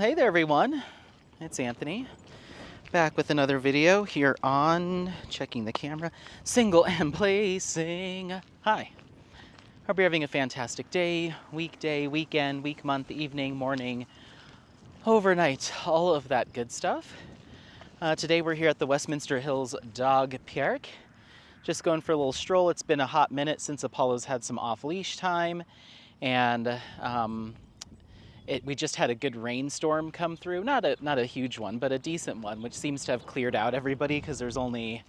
Hey there everyone, it's Anthony, back with another video here on Checking the Camera, Single and Placing. Hi, hope you're having a fantastic day, weekday, weekend, week, month, evening, morning, overnight, all of that good stuff. Today we're here at the Westminster Hills Dog Park, just going for a little stroll. It's been a hot minute since Apollo's had some off-leash time, and we just had a good rainstorm come through. Not a huge one, but a decent one, which seems to have cleared out everybody because there's only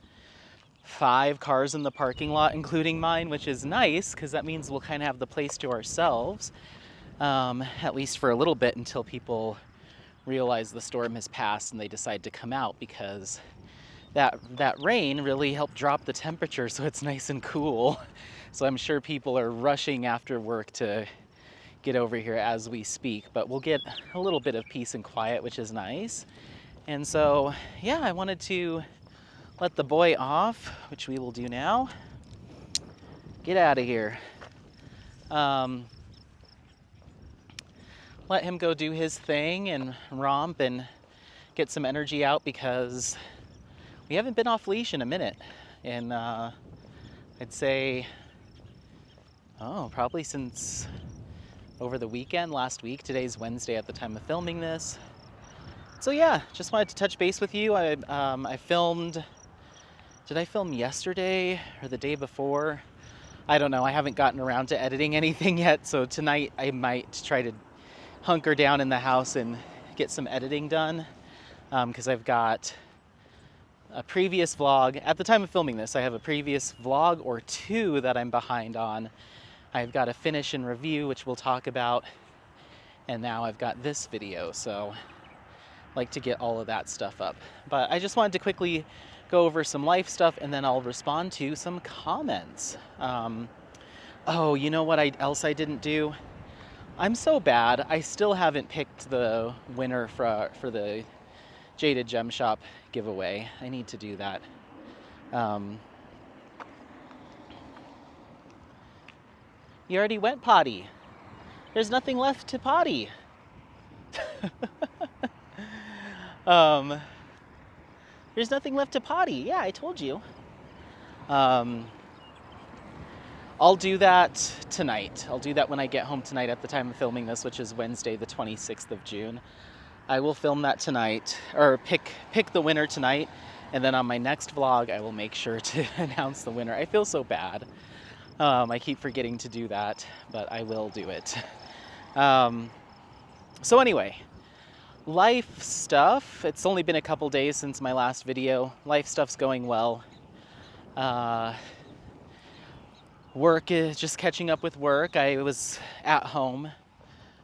5 cars in the parking lot, including mine, which is nice because that means we'll kind of have the place to ourselves, at least for a little bit until people realize the storm has passed and they decide to come out, because that rain really helped drop the temperature so it's nice and cool. So I'm sure people are rushing after work to get over here as we speak, but we'll get a little bit of peace and quiet, which is nice. And so, yeah, I wanted to let the boy off, which we will do now. Get out of here. Let him go do his thing and romp and get some energy out, because we haven't been off leash in a minute. And I'd say, probably since over the weekend, last week. Today's Wednesday at the time of filming this. So yeah, just wanted to touch base with you. I filmed, did I film yesterday or the day before? I don't know, I haven't gotten around to editing anything yet, so tonight I might try to hunker down in the house and get some editing done, because I've got a previous vlog. At the time of filming this, I have a previous vlog or 2 that I'm behind on. I've got a finish and review, which we'll talk about, and now I've got this video, so I like to get all of that stuff up. But I just wanted to quickly go over some life stuff, and then I'll respond to some comments. You know what else I didn't do? I'm so bad. I still haven't picked the winner for the Jaded Gem Shop giveaway. I need to do that. You already went potty. There's nothing left to potty. There's nothing left to potty. Yeah, I told you. I'll do that tonight. I'll do that when I get home tonight at the time of filming this, which is Wednesday, the 26th of June. I will film that tonight, or pick the winner tonight, and then on my next vlog, I will make sure to announce the winner. I feel so bad. I keep forgetting to do that, but I will do it. So anyway, life stuff. It's only been a couple days since my last video. Life stuff's going well. Work is just catching up with work. I was at home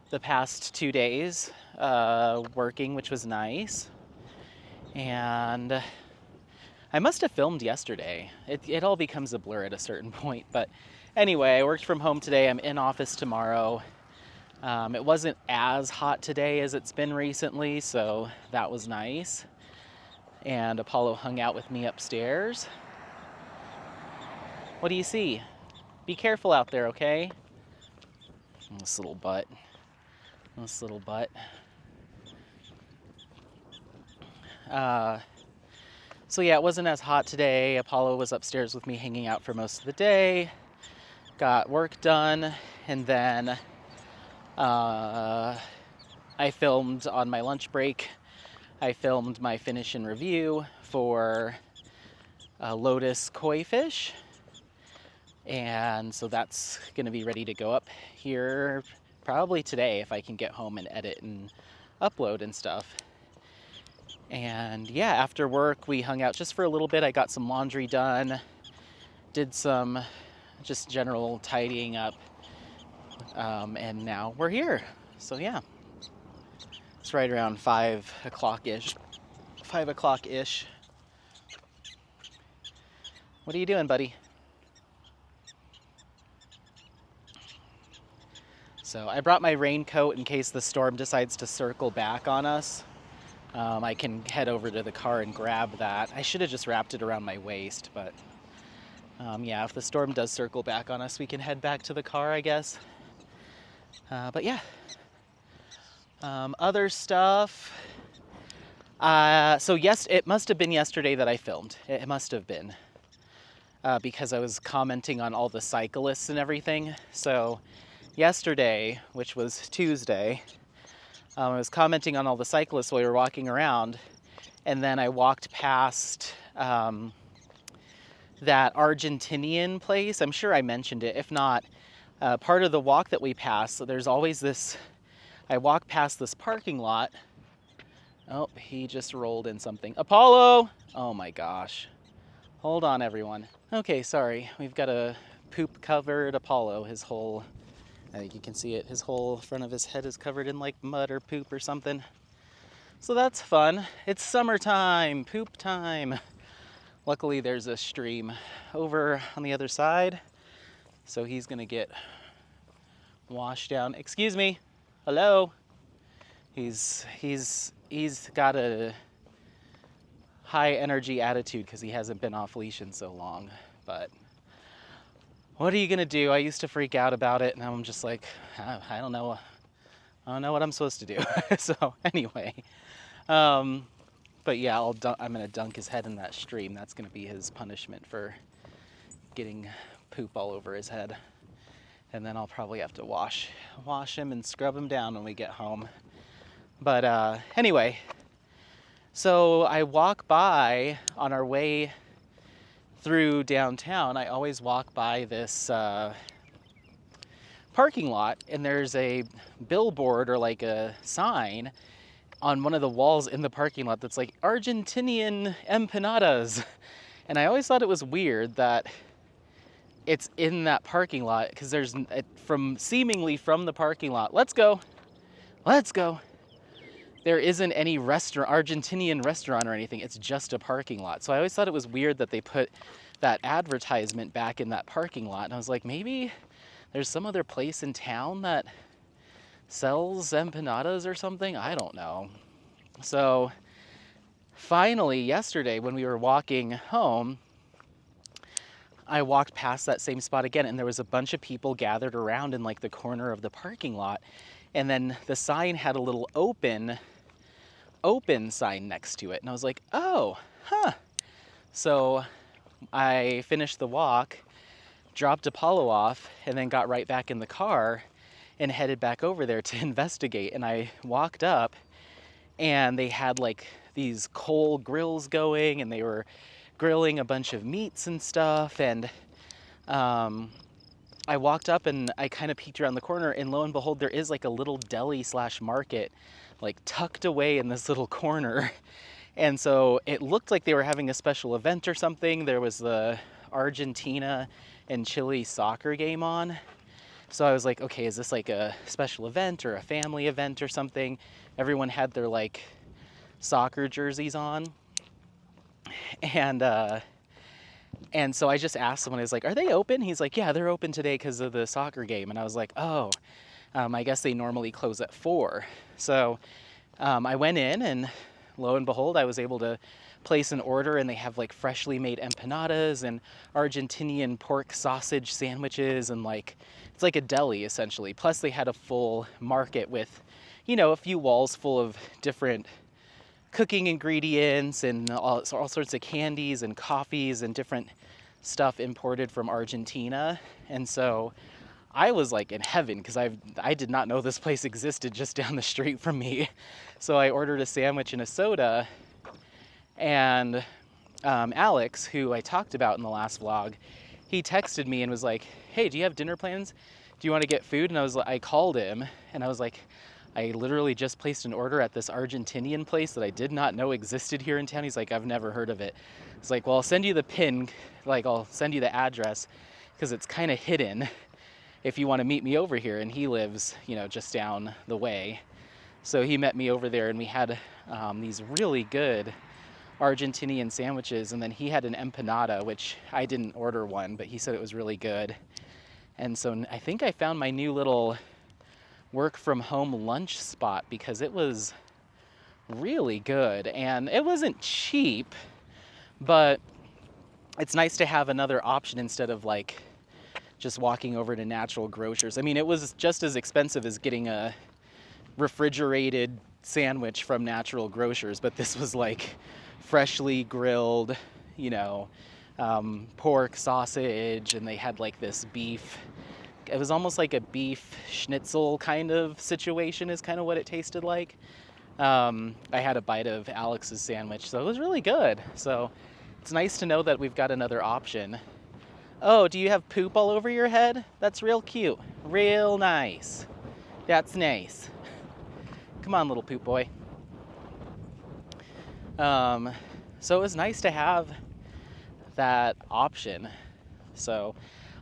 the past 2 days, working, which was nice. And I must have filmed yesterday. It all becomes a blur at a certain point. But anyway, I worked from home today. I'm in office tomorrow. It wasn't as hot today as it's been recently, so that was nice. And Apollo hung out with me upstairs. What do you see? Be careful out there, okay? This little butt. This little butt. So yeah, it wasn't as hot today. Apollo was upstairs with me hanging out for most of the day. Got work done, and then I filmed on my lunch break. I filmed my finish and review for Lotus koi fish. And so that's gonna be ready to go up here probably today if I can get home and edit and upload and stuff. And yeah, after work we hung out just for a little bit. I got some laundry done, did some just general tidying up, and now we're here. So yeah, it's right around 5 o'clock-ish. 5 o'clock-ish. What are you doing, buddy? So I brought my raincoat in case the storm decides to circle back on us. I can head over to the car and grab that. I should have just wrapped it around my waist, but yeah, if the storm does circle back on us, we can head back to the car, I guess. But yeah, Other stuff. So yes, it must have been yesterday that I filmed. It must have been. Because I was commenting on all the cyclists and everything. So yesterday, which was Tuesday, I was commenting on all the cyclists while we were walking around. And then I walked past that Argentinian place. I'm sure I mentioned it. If not, part of the walk that we passed, so there's always this, I walk past this parking lot. Oh, he just rolled in something. Apollo! Oh my gosh. Hold on, everyone. Okay, sorry. We've got a poop-covered Apollo. His whole, I think you can see it, his whole front of his head is covered in like mud or poop or something. So that's fun. It's summertime, poop time. Luckily, there's a stream over on the other side, so he's gonna get washed down. Excuse me. Hello. He's got a high energy attitude because he hasn't been off leash in so long. But what are you gonna do? I used to freak out about it, and now I'm just like, I don't know. I don't know what I'm supposed to do. So anyway. But yeah, I'm gonna dunk his head in that stream. That's gonna be his punishment for getting poop all over his head. And then I'll probably have to wash him and scrub him down when we get home. But anyway, so I walk by on our way through downtown. I always walk by this parking lot, and there's a billboard or like a sign on one of the walls in the parking lot that's like Argentinian empanadas. And I always thought it was weird that it's in that parking lot, because there's seemingly from the parking lot, let's go, there isn't any Argentinian restaurant or anything. It's just a parking lot. So I always thought it was weird that they put that advertisement back in that parking lot. And I was like, maybe there's some other place in town that sells empanadas or something. I don't know. So finally yesterday when we were walking home, I walked past that same spot again, and there was a bunch of people gathered around in like the corner of the parking lot. And then the sign had a little open sign next to it. And I was like, oh, huh. So I finished the walk, dropped Apollo off, and then got right back in the car and headed back over there to investigate. And I walked up, and they had like these coal grills going, and they were grilling a bunch of meats and stuff. And I walked up and I kind of peeked around the corner, and lo and behold, there is like a little deli / market like tucked away in this little corner. And so it looked like they were having a special event or something. There was the Argentina and Chile soccer game on. So I was like, okay, is this like a special event or a family event or something? Everyone had their like soccer jerseys on. And so I just asked someone, I was like, are they open? He's like, yeah, they're open today because of the soccer game. And I was like, oh, I guess they normally close at 4. So I went in, and lo and behold, I was able to place an order, and they have like freshly made empanadas and Argentinian pork sausage sandwiches, and like, it's like a deli essentially. Plus they had a full market with, you know, a few walls full of different cooking ingredients and all sorts of candies and coffees and different stuff imported from Argentina. And so I was like in heaven, because I did not know this place existed just down the street from me. So I ordered a sandwich and a soda, and Alex, who I talked about in the last vlog, he texted me and was like, hey, do you have dinner plans? Do you want to get food? And I called him, and I was like, I literally just placed an order at this Argentinian place that I did not know existed here in town. He's like, I've never heard of it. It's like, well, I'll send you the pin, like I'll send you the address, because it's kind of hidden if you want to meet me over here. And he lives, you know, just down the way. So he met me over there, and we had these really good Argentinian sandwiches. And then he had an empanada, which I didn't order one, but he said it was really good. And so I think I found my new little work from home lunch spot, because it was really good. And it wasn't cheap, but it's nice to have another option instead of like just walking over to Natural Grocers. I mean, it was just as expensive as getting a refrigerated sandwich from Natural Grocers, but this was like freshly grilled, you know, pork sausage, and they had like this beef. It was almost like a beef schnitzel kind of situation is kind of what it tasted like. I had a bite of Alex's sandwich, so it was really good. So it's nice to know that we've got another option. Oh, do you have poop all over your head? That's real cute. Real nice. That's nice. Come on, little poop boy. So it was nice to have that option. So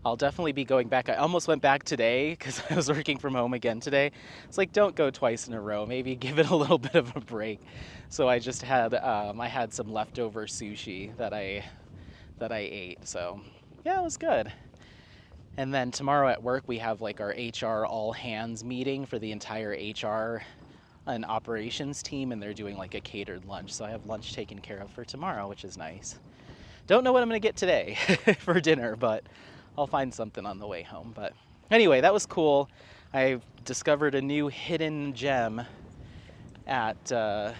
I'll definitely be going back. I almost went back today because I was working from home again today. It's like, don't go twice in a row. Maybe give it a little bit of a break. So I just had, I had some leftover sushi that I ate. So yeah, it was good. And then tomorrow at work, we have like our HR all hands meeting for the entire HR and operations team, and they're doing like a catered lunch. So I have lunch taken care of for tomorrow, which is nice. Don't know what I'm gonna get today for dinner, but I'll find something on the way home. But anyway, that was cool. I discovered a new hidden gem at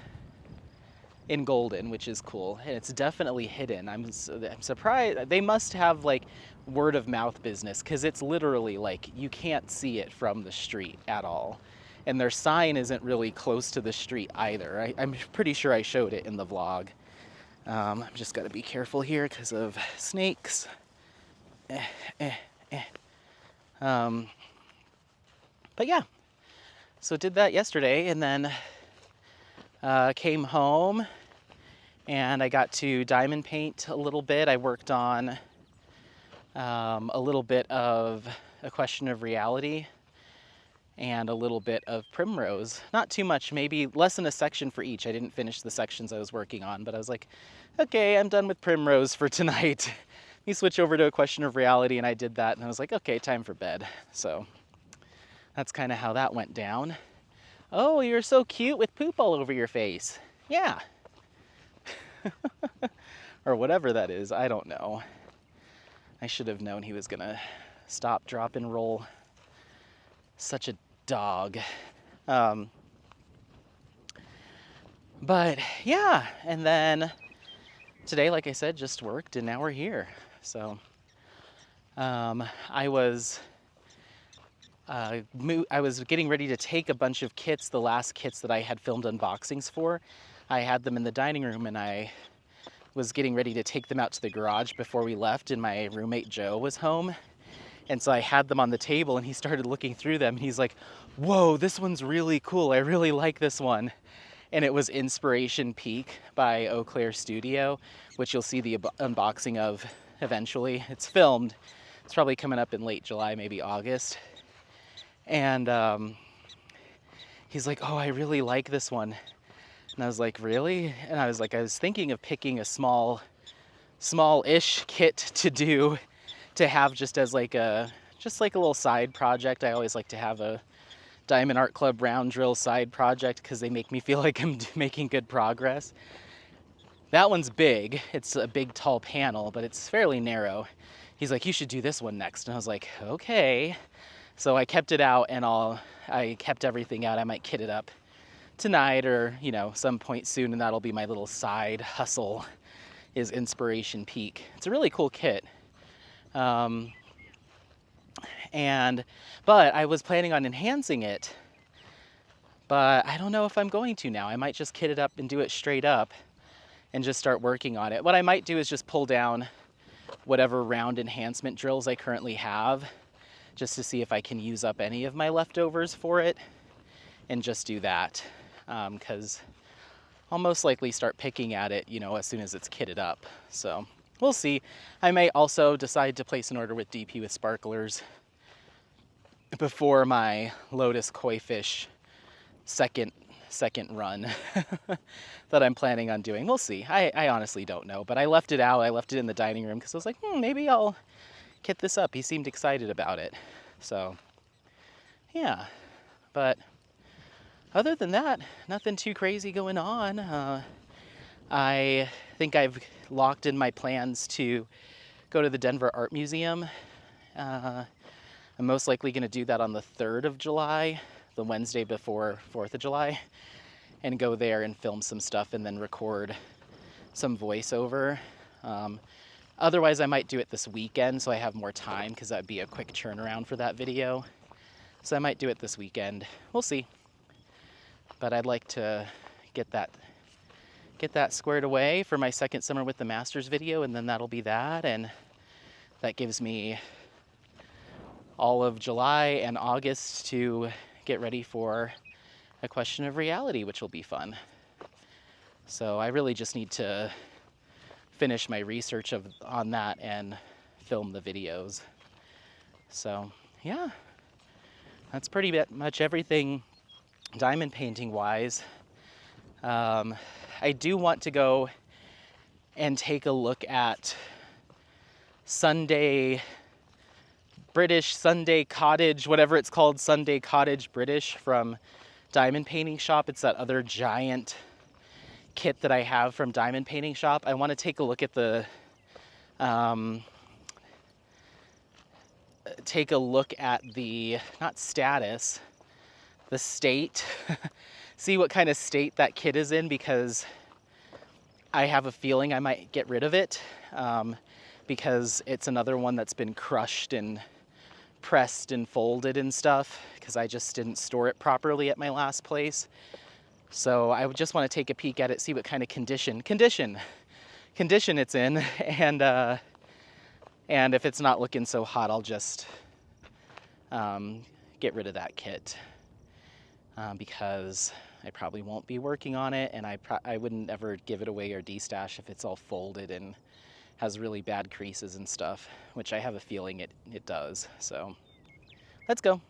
in Golden, which is cool. And it's definitely hidden. I'm surprised. They must have like word of mouth business, because it's literally like you can't see it from the street at all. And their sign isn't really close to the street either. I'm pretty sure I showed it in the vlog. I'm just gotta be careful here because of snakes. But yeah, so did that yesterday, and then came home and I got to diamond paint a little bit. I worked on a little bit of A Question of Reality and a little bit of Primrose. Not too much, maybe less than a section for each. I didn't finish the sections I was working on, but I was like, okay, I'm done with Primrose for tonight. You switch over to A Question of Reality, and I did that, and I was like, okay, time for bed. So that's kind of how that went down. Oh, you're so cute with poop all over your face. Yeah. Or whatever that is, I don't know. I should have known he was gonna stop, drop, and roll. Such a dog. But yeah, and then today, like I said, just worked, and now we're here. So I was getting ready to take a bunch of kits, the last kits that I had filmed unboxings for. I had them in the dining room, and I was getting ready to take them out to the garage before we left, and my roommate Joe was home. And so I had them on the table, and he started looking through them, and he's like, whoa, this one's really cool. I really like this one. And it was Inspiration Peak by Eau Claire Studio, which you'll see the unboxing of eventually. It's filmed. It's probably coming up in late July, maybe August. And he's like, oh, I really like this one. And I was like, really? And I was thinking of picking a small-ish kit to do, to have just as like a little side project. I always like to have a Diamond Art Club round drill side project because they make me feel like I'm making good progress. That one's big. It's a big, tall panel, but it's fairly narrow. He's like, you should do this one next. And I was like, okay. So I kept it out, and I kept everything out. I might kit it up tonight or, you know, some point soon, and that'll be my little side hustle, is Inspiration Peak. It's a really cool kit. But I was planning on enhancing it, but I don't know if I'm going to now. I might just kit it up and do it straight up and just start working on it. What I might do is just pull down whatever round enhancement drills I currently have, just to see if I can use up any of my leftovers for it, and just do that. Because I'll most likely start picking at it, you know, as soon as it's kitted up. So we'll see. I may also decide to place an order with DP with Sparklers before my Lotus Koi Fish second run that I'm planning on doing. We'll see. I honestly don't know, but I left it out. I left it in the dining room because I was like, maybe I'll kit this up. He seemed excited about it. So yeah, but other than that, nothing too crazy going on. I think I've locked in my plans to go to the Denver Art Museum. I'm most likely going to do that on the 3rd of July. the Wednesday before 4th of July, and go there and film some stuff and then record some voiceover. Otherwise, I might do it this weekend so I have more time, because that'd be a quick turnaround for that video. So I might do it this weekend. We'll see. But I'd like to get that squared away for my second Summer with the Masters video, and then that'll be that. And that gives me all of July and August to get ready for A Question of Reality, which will be fun. So I really just need to finish my research on that and film the videos. So yeah, that's pretty much everything diamond painting wise. I do want to go and take a look at Sunday Cottage, whatever it's called, Sunday Cottage British from Diamond Painting Shop. It's that other giant kit that I have from Diamond Painting Shop. I want to take a look at the not status, the state, see what kind of state that kit is in, because I have a feeling I might get rid of it, because it's another one that's been crushed and pressed and folded and stuff, because I just didn't store it properly at my last place. So I would just want to take a peek at it, see what kind of condition it's in, and if it's not looking so hot, I'll just get rid of that kit, because I probably won't be working on it, and I wouldn't ever give it away or destash if it's all folded and has really bad creases and stuff, which I have a feeling it does. So let's go.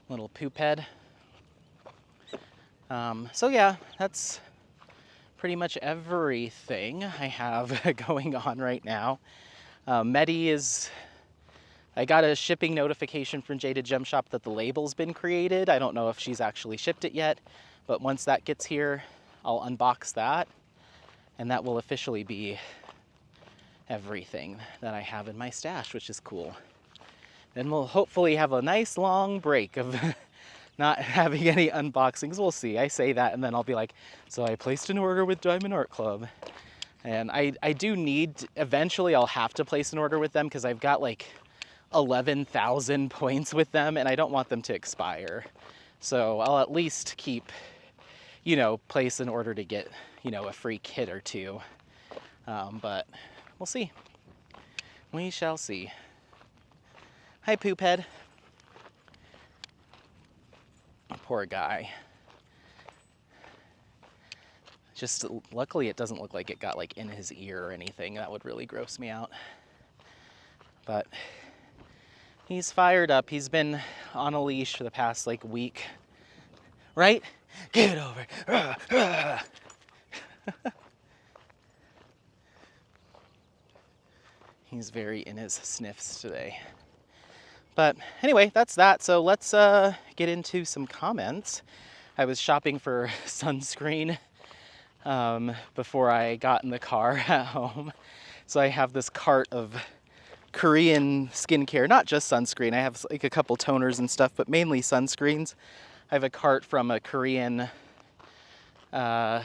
Little poop head. So yeah, that's pretty much everything I have going on right now. I got a shipping notification from Jaded Gem Shop that the label's been created. I don't know if she's actually shipped it yet, but once that gets here, I'll unbox that, and that will officially be everything that I have in my stash, which is cool. Then we'll hopefully have a nice long break of not having any unboxings. We'll see. I say that and then I'll be like, so I placed an order with Diamond Art Club. And I do need, eventually I'll have to place an order with them, because I've got like 11,000 points with them and I don't want them to expire. So I'll at least keep, place an order to get, a free kit or two. But we'll see. We shall see. Hi, poop head. Poor guy. Just luckily it doesn't look like it got like in his ear or anything. That would really gross me out. But he's fired up. He's been on a leash for the past like week. Right? Get over. He's very in his sniffs today. But anyway, that's that. So let's get into some comments. I was shopping for sunscreen before I got in the car at home. So I have this cart of Korean skincare, not just sunscreen. I have like a couple toners and stuff, but mainly sunscreens. I have a cart from a Korean, or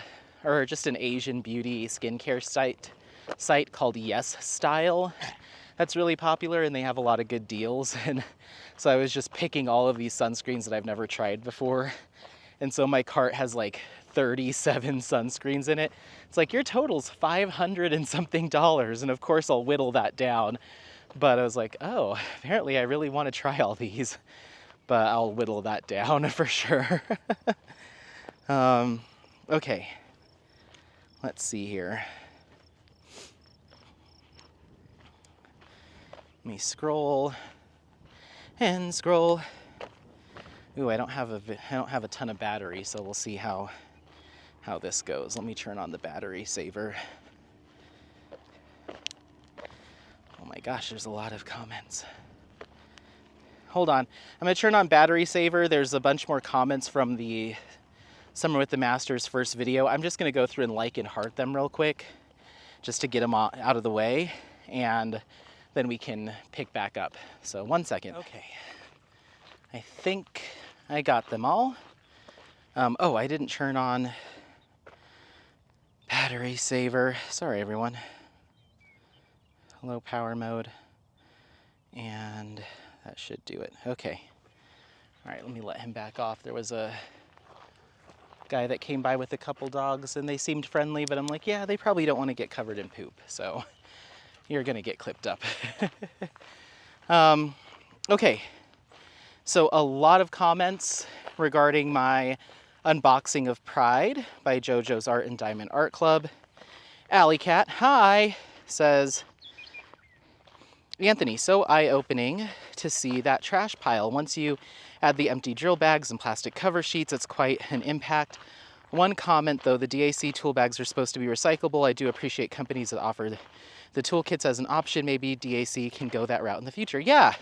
just an Asian beauty skincare site called Yes Style. That's really popular, and they have a lot of good deals. And so I was just picking all of these sunscreens that I've never tried before. And so my cart has like 37 sunscreens in it. It's like, your total's $500 and something. And of course I'll whittle that down. But I was like, oh, apparently I really want to try all these. But I'll whittle that down for sure. Okay. Let's see here. Let me scroll and scroll. Ooh, I don't have a ton of battery, so we'll see how this goes. Let me turn on the battery saver. Oh my gosh, there's a lot of comments. Hold on. I'm going to turn on battery saver. There's a bunch more comments from the Summer with the Masters first video. I'm just going to go through and like and heart them real quick, just to get them out of the way. And then we can pick back up. So 1 second. Okay, I think I got them all. Oh, I didn't turn on battery saver. Sorry, everyone. Low power mode. And that should do it. Okay. All right, let me let him back off. There was a guy that came by with a couple dogs and they seemed friendly, but I'm like, yeah, they probably don't want to get covered in poop. So you're gonna get clipped up. Okay, so a lot of comments regarding my unboxing of Pride by JoJo's Art and Diamond Art Club. Alley Cat, hi, says, Anthony, so eye-opening to see that trash pile. Once you add the empty drill bags and plastic cover sheets, it's quite an impact. One comment though, the DAC tool bags are supposed to be recyclable. I do appreciate companies that offer the toolkits as an option. Maybe DAC can go that route in the future. Yeah,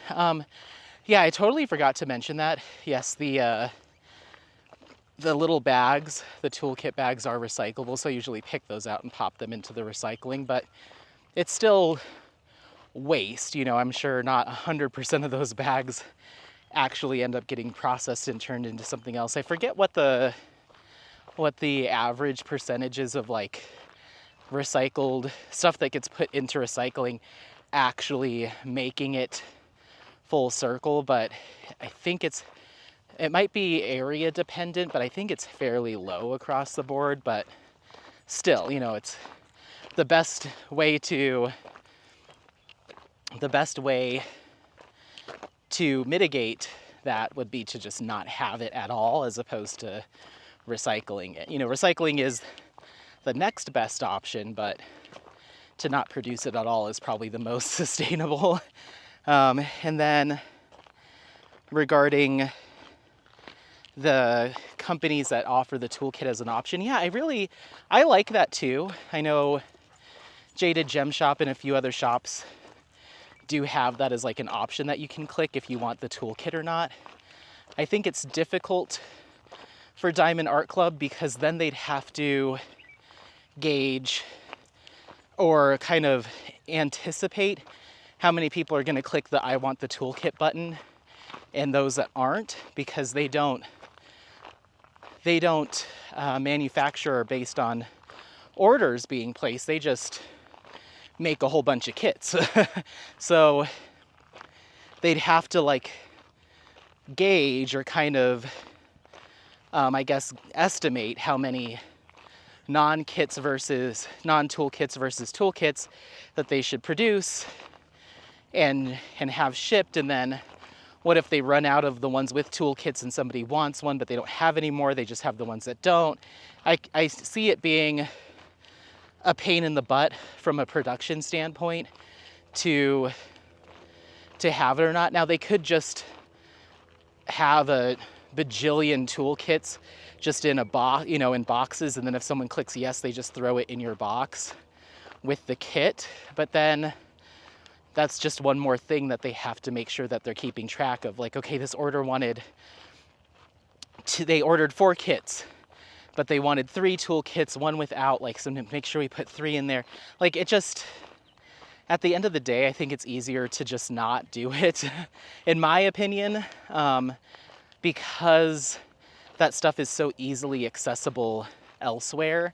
yeah, I totally forgot to mention that. Yes, the little bags, the toolkit bags are recyclable, so I usually pick those out and pop them into the recycling, but it's still waste. You know, I'm sure not 100% of those bags actually end up getting processed and turned into something else. I forget what the average percentage is of like recycled stuff that gets put into recycling actually making it full circle, but I think it might be area dependent, but I think it's fairly low across the board. But still, you know, it's the best way to mitigate that would be to just not have it at all, as opposed to recycling it. You know, recycling is the next best option, but to not produce it at all is probably the most sustainable. And then regarding the companies that offer the toolkit as an option, yeah, I like that too. I know Jaded Gem Shop and a few other shops do have that as like an option that you can click if you want the toolkit or not. I think it's difficult for Diamond Art Club because then they'd have to gauge or kind of anticipate how many people are going to click the I want the toolkit button and those that aren't, because they don't manufacture based on orders being placed. They just make a whole bunch of kits. So they'd have to like gauge or kind of I guess estimate how many non-kits versus non-toolkits versus toolkits that they should produce and have shipped. And then what if they run out of the ones with toolkits and somebody wants one but they don't have any more, they just have the ones that don't. I see it being a pain in the butt from a production standpoint to have it or not. Now they could just have a bajillion toolkits just in a box, you know, in boxes, and then if someone clicks yes, they just throw it in your box with the kit. But then that's just one more thing that they have to make sure that they're keeping track of. Like, okay, this order they ordered 4 kits, but they wanted 3 toolkits, 1 without, like, so to make sure we put 3 in there. Like, it just, at the end of the day, I think it's easier to just not do it, in my opinion, because that stuff is so easily accessible elsewhere.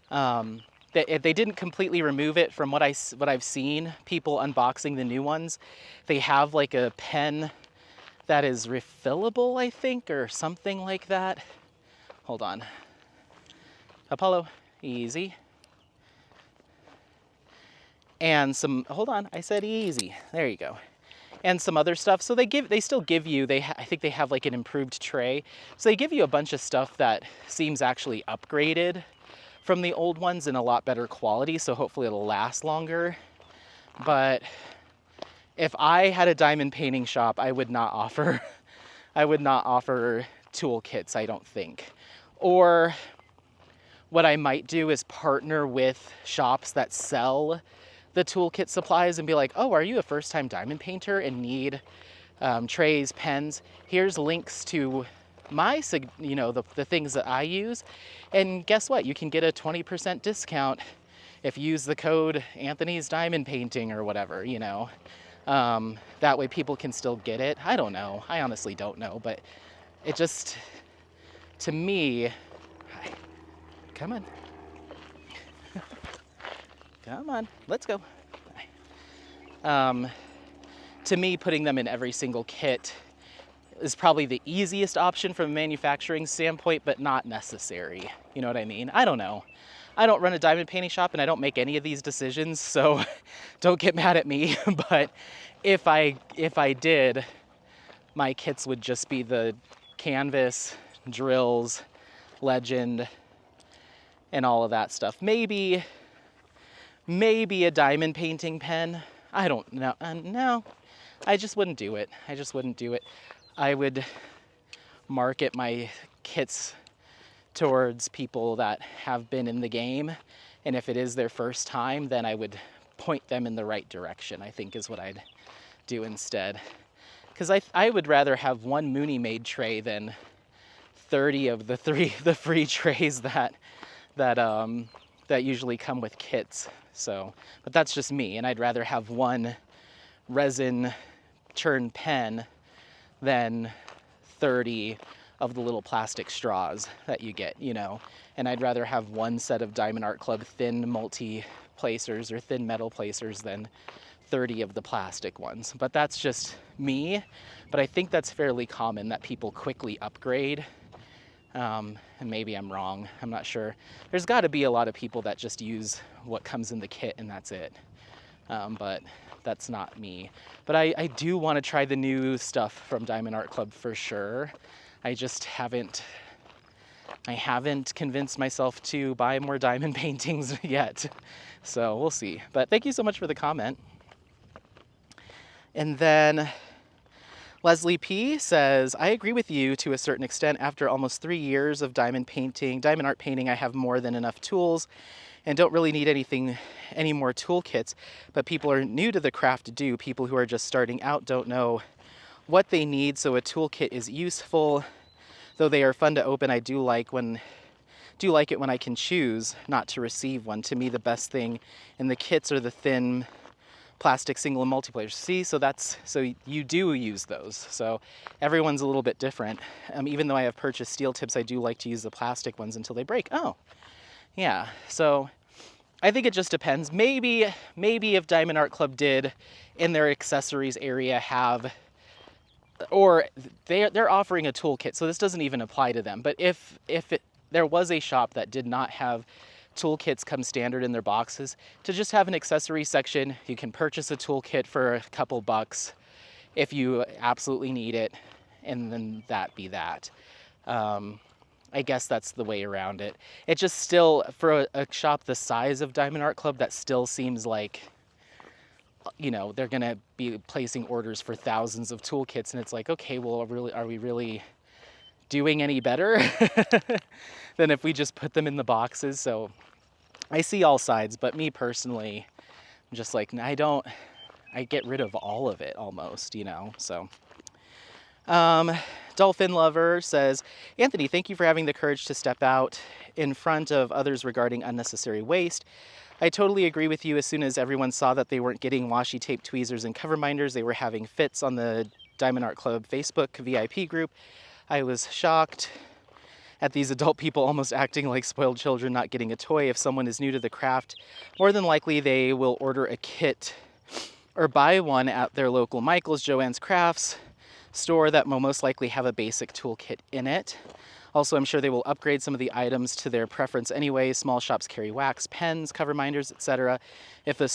They didn't completely remove it from what I've seen people unboxing the new ones. They have like a pen that is refillable, I think, or something like that. Hold on. Apollo, easy. And some, hold on, I said easy. There you go. And some other stuff. So they still give you, I think they have like an improved tray. So they give you a bunch of stuff that seems actually upgraded from the old ones in a lot better quality. So hopefully it'll last longer. But if I had a diamond painting shop, I would not offer toolkits, I don't think. Or what I might do is partner with shops that sell the toolkit supplies and be like, oh, are you a first-time diamond painter and need trays, pens? Here's links to my, the things that I use. And guess what? You can get a 20% discount if you use the code Anthony's Diamond Painting or whatever, you know, that way people can still get it. I don't know. I honestly don't know, but it just, to me, come on. Come on, let's go. To me, putting them in every single kit is probably the easiest option from a manufacturing standpoint, but not necessary. You know what I mean? I don't know. I don't run a diamond painting shop and I don't make any of these decisions, so don't get mad at me. But if I did, my kits would just be the canvas, drills, legend, and all of that stuff. Maybe a diamond painting pen. I don't know. No, I just wouldn't do it. I would market my kits towards people that have been in the game, and if it is their first time, then I would point them in the right direction, I think is what I'd do instead. Because I would rather have one Mooney made tray than 30 of the free trays that usually come with kits. So, but that's just me, and I'd rather have one resin churned pen than 30 of the little plastic straws that you get, you know. And I'd rather have one set of Diamond Art Club thin multi-placers or thin metal placers than 30 of the plastic ones. But that's just me. But I think that's fairly common that people quickly upgrade. And maybe I'm wrong, I'm not sure. There's got to be a lot of people that just use what comes in the kit and that's it. But that's not me. But I do want to try the new stuff from Diamond Art Club for sure. I just haven't convinced myself to buy more diamond paintings yet. So we'll see. But thank you so much for the comment. And then Leslie P says, I agree with you to a certain extent. After almost 3 years of diamond art painting, I have more than enough tools and don't really need any more toolkits. But people are new to the craft do. People who are just starting out don't know what they need, so a toolkit is useful. Though they are fun to open, I do like it when I can choose not to receive one. To me, the best thing in the kits are the thin plastic single and multiplayers. See, so you do use those. So everyone's a little bit different. Even though I have purchased steel tips, I do like to use the plastic ones until they break. Oh, yeah. So I think it just depends. Maybe if Diamond Art Club did in their accessories area have, or they're offering a toolkit, so this doesn't even apply to them. But if there was a shop that did not have toolkits come standard in their boxes, to just have an accessory section, you can purchase a toolkit for a couple bucks if you absolutely need it, and then that be that. I guess that's the way around it. It just still, for a shop the size of Diamond Art Club, that still seems like, you know, they're gonna be placing orders for thousands of toolkits, and it's like, okay, well, are we really doing any better than if we just put them in the boxes? So I see all sides, but me personally, I'm just like, I get rid of all of it almost, you know, so. Dolphin Lover says, Anthony, thank you for having the courage to step out in front of others regarding unnecessary waste. I totally agree with you. As soon as everyone saw that they weren't getting washi tape, tweezers, and cover minders, they were having fits on the Diamond Art Club Facebook VIP group. I was shocked at these adult people almost acting like spoiled children not getting a toy. If someone is new to the craft, more than likely they will order a kit or buy one at their local Michael's, Joann's Crafts store that will most likely have a basic toolkit in it. Also, I'm sure they will upgrade some of the items to their preference anyway. Small shops carry wax, pens, cover minders, etc. If a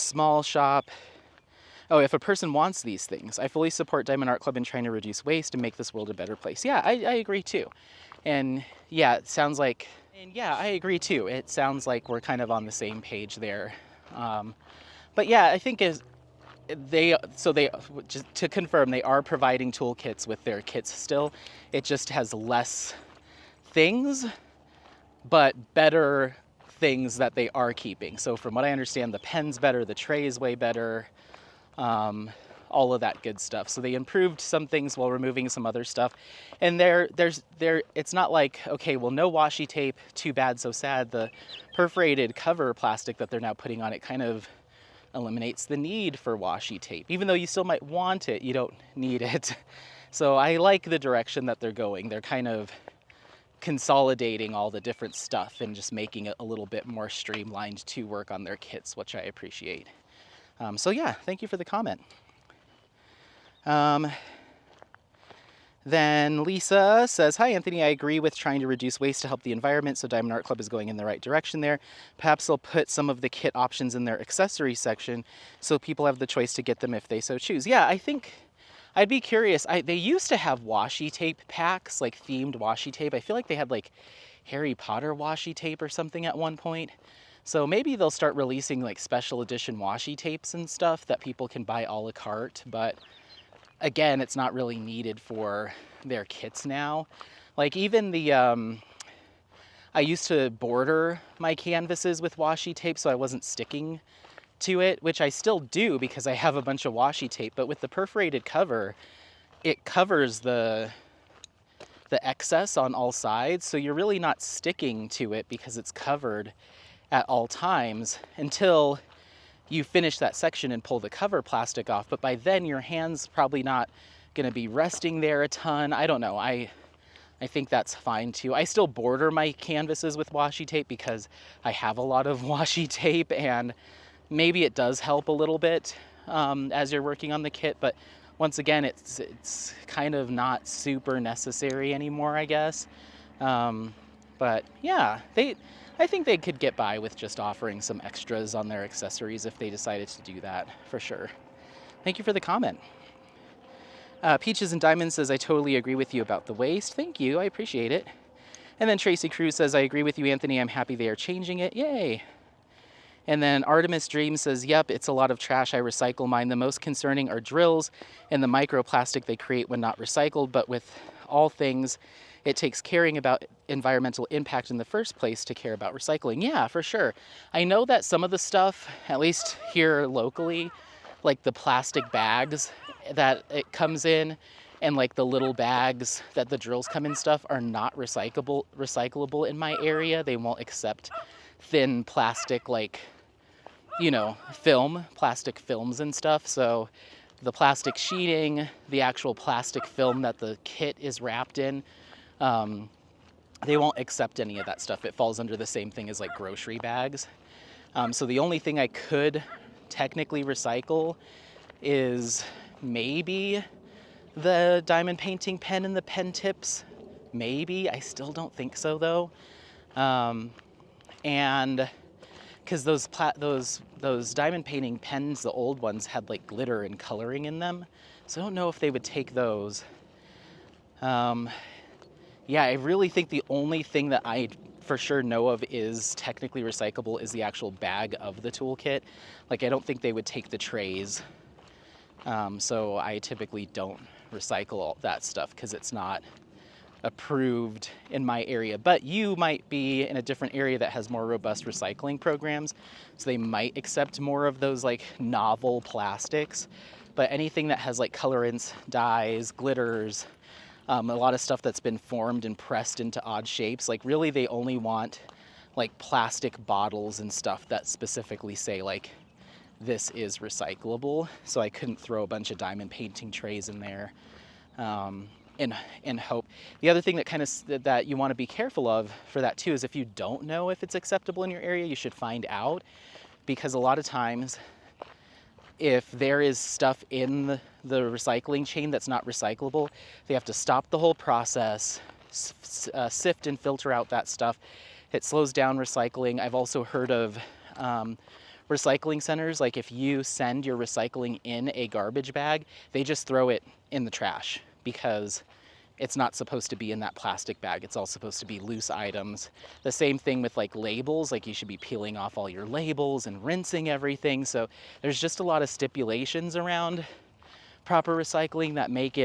person wants these things, I fully support Diamond Art Club in trying to reduce waste and make this world a better place. Yeah, I agree too. And yeah, I agree too. It sounds like we're kind of on the same page there. But yeah, I think just to confirm, they are providing toolkits with their kits still. It just has less things, but better things that they are keeping. So from what I understand, the pen's better, the tray is way better. All all of that good stuff. So they improved some things while removing some other stuff. And it's not like, okay, well, no washi tape, too bad, so sad. The perforated cover plastic that they're now putting on it kind of eliminates the need for washi tape. Even though you still might want it, you don't need it. So I like the direction that they're going. They're kind of consolidating all the different stuff and just making it a little bit more streamlined to work on their kits, which I appreciate. So yeah, thank you for the comment. Then Lisa says, hi Anthony, I agree with trying to reduce waste to help the environment, so Diamond Art Club is going in the right direction there. Perhaps they'll put some of the kit options in their accessory section so people have the choice to get them if they so choose. Yeah, I think I'd be curious. They used to have washi tape packs, like themed washi tape. I feel like they had like Harry Potter washi tape or something at one point. So maybe they'll start releasing like special edition washi tapes and stuff that people can buy a la carte, but again, it's not really needed for their kits now. Like even the, I used to border my canvases with washi tape so I wasn't sticking to it, which I still do because I have a bunch of washi tape, but with the perforated cover, it covers the excess on all sides, so you're really not sticking to it because it's covered at all times until you finish that section and pull the cover plastic off. But by then your hand's probably not going to be resting there a ton. I don't know. I think that's fine too. I still border my canvases with washi tape because I have a lot of washi tape, and maybe it does help a little bit as you're working on the kit, but once again, it's kind of not super necessary anymore, I guess. But yeah, I think they could get by with just offering some extras on their accessories if they decided to do that, for sure. Thank you for the comment. Peaches and Diamonds says, I totally agree with you about the waste. Thank you, I appreciate it. And then Tracy Cruz says, I agree with you, Anthony. I'm happy they are changing it. Yay. And then Artemis Dream says, yep, it's a lot of trash. I recycle mine. The most concerning are drills and the microplastic they create when not recycled. But with all things, it takes caring about environmental impact in the first place to care about recycling. Yeah, for sure. I know that some of the stuff, at least here locally, like the plastic bags that it comes in and like the little bags that the drills come in stuff are not recyclable in my area. They won't accept thin plastic, like, you know, plastic films and stuff. So the plastic sheeting, the actual plastic film that the kit is wrapped in, they won't accept any of that stuff. It falls under the same thing as like grocery bags. So the only thing I could technically recycle is maybe the diamond painting pen and the pen tips. Maybe. I still don't think so though. And because those diamond painting pens, the old ones, had like glitter and coloring in them, so I don't know if they would take those. Yeah, I really think the only thing that I for sure know of is technically recyclable is the actual bag of the toolkit. Like, I don't think they would take the trays. So I typically don't recycle all that stuff because it's not approved in my area. But you might be in a different area that has more robust recycling programs, so they might accept more of those like novel plastics. But anything that has like colorants, dyes, glitters, a lot of stuff that's been formed and pressed into odd shapes, like really they only want like plastic bottles and stuff that specifically say like this is recyclable. So I couldn't throw a bunch of diamond painting trays in there. In hope. The other thing that that you want to be careful of for that too is if you don't know if it's acceptable in your area, you should find out, because a lot of times if there is stuff in the recycling chain that's not recyclable, they have to stop the whole process, sift and filter out that stuff. It slows down recycling. I've also heard of recycling centers, like if you send your recycling in a garbage bag, they just throw it in the trash because it's not supposed to be in that plastic bag. It's all supposed to be loose items. The same thing with like labels, like you should be peeling off all your labels and rinsing everything. So there's just a lot of stipulations around proper recycling that make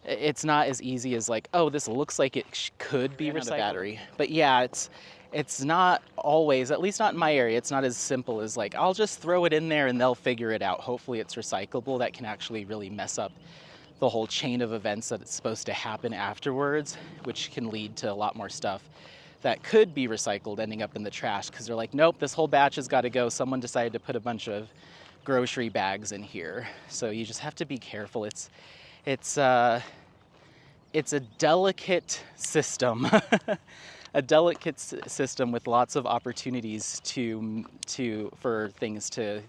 it's not as easy as like, oh, this looks like it could be recycled. Battery. But yeah, it's not always, at least not in my area, it's not as simple as like, I'll just throw it in there and they'll figure it out. Hopefully it's recyclable. That can actually really mess up the whole chain of events that it's supposed to happen afterwards, which can lead to a lot more stuff that could be recycled ending up in the trash because they're like, nope, this whole batch has got to go. Someone decided to put a bunch of grocery bags in here. So you just have to be careful. It's a delicate system. A delicate system with lots of opportunities for things to